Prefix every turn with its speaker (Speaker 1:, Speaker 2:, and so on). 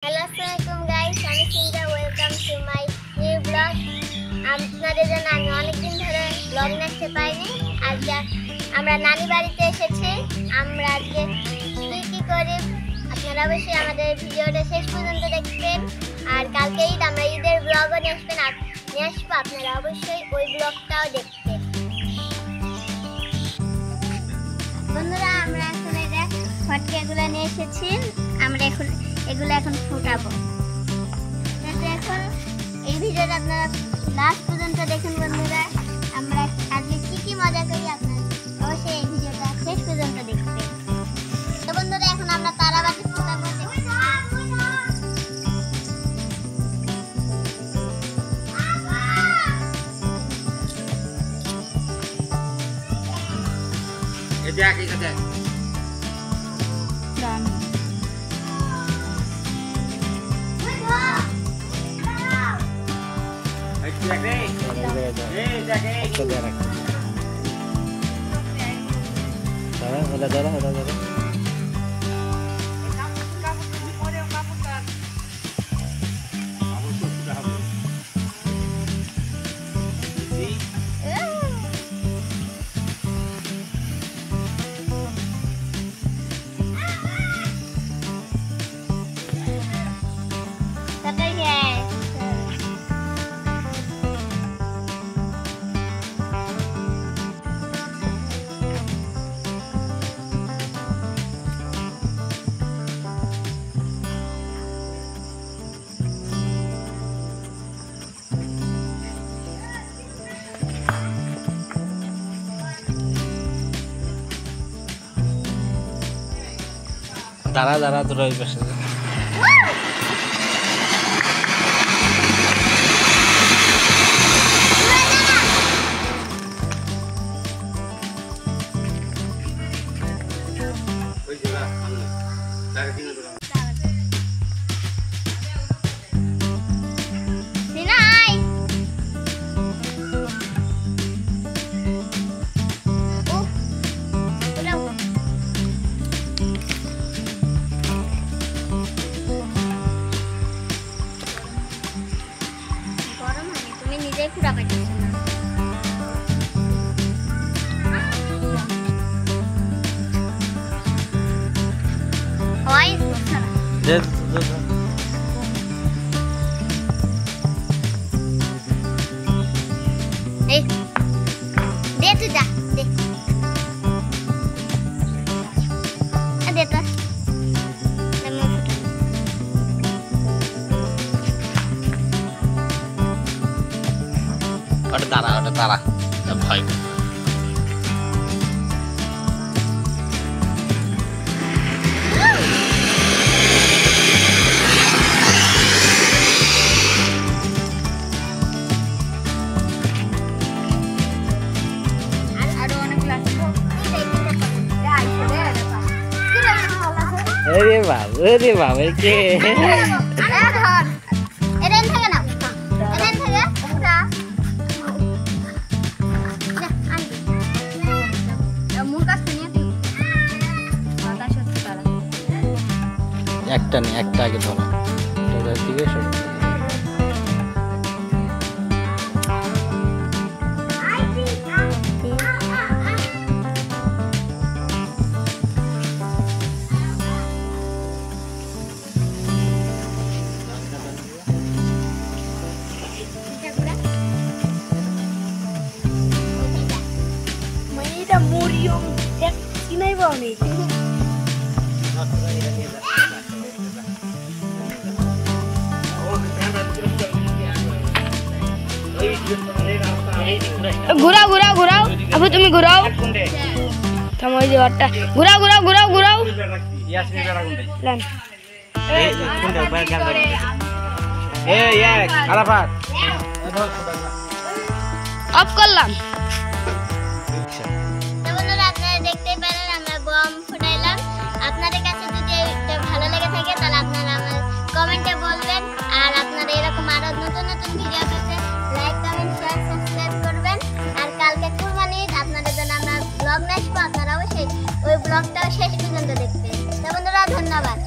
Speaker 1: Hello, assalamualaikum guys. আমি Sinja, welcome to my new blog. আপনাদের জন্য আমি অনেকদিন ধরে ব্লগ করতে পাইনি। আজকে আমরা নানি বাড়িতে এসেছি। আমরা আজকে কি করি আপনারা অবশ্যই আমাদের ভিডিওটা শেষ পর্যন্ত দেখবেন। আর কালকে ঈদ, আমরা ঈদের ব্লগও নিয়ে আসবো, আপনারা অবশ্যই ওই ব্লগটাও দেখবেন। বন্ধুরা, আমরা এখন এটা ফটকাগুলো নিয়ে এসেছি। আমরা এগুলো এখন ফুটাবো। এখন এই ভিডিওটা আপনারা লাস্ট পর্যন্ত দেখুন বন্ধুরা। আমরা আজকে কি মজা করি আপনারা অবশ্যই এই ভিডিওটা শেষ পর্যন্ত দেখবেন। তো বন্ধুরা, এখন আমরা তারাবাতি ফুটাবো।
Speaker 2: এটা কি কথা?
Speaker 1: ডান।
Speaker 2: দাঁড়া দাঁড়া তোরা ওই পাশে
Speaker 1: খুঁড়া পাইতেছে না। হয়
Speaker 2: দে
Speaker 1: এই দে তুই যা দে দে তো
Speaker 2: ওটা তারা ভয় রে বাবা কে একটা নেই, একটা আগে ধরো দিকে
Speaker 1: murió y no iba a venir. ঘুরাও Abu তুমি ঘুরাও থামো এই যে ওটা ঘুরাও
Speaker 2: ইয়াসমিন বেড়া গুন্ডে
Speaker 1: লান
Speaker 2: এই গুন্ডে বাইরে গান করে আরাফাত
Speaker 1: অফ করলাম। বন্ধুরা, আপনারা দেখতেই পারেন আমরা বম ফুটাইলাম। আপনাদের কাছে যদি এটা ভালো লেগে থাকে তাহলে আপনারা আমার কমেন্টে বলবেন। আর আপনারা এরকম আরো নতুন ভিডিও পেতে লাইক, কমেন্ট, শেয়ার, সাবস্ক্রাইব করবেন। আর কালকে কুরবানি ঈদ, আপনাদের জন্য আমরা ব্লগ নিয়ে আসবো। আপনারা অবশ্যই ওই ব্লগটাও শেষ পর্যন্ত দেখবেন। তো বন্ধুরা, ধন্যবাদ।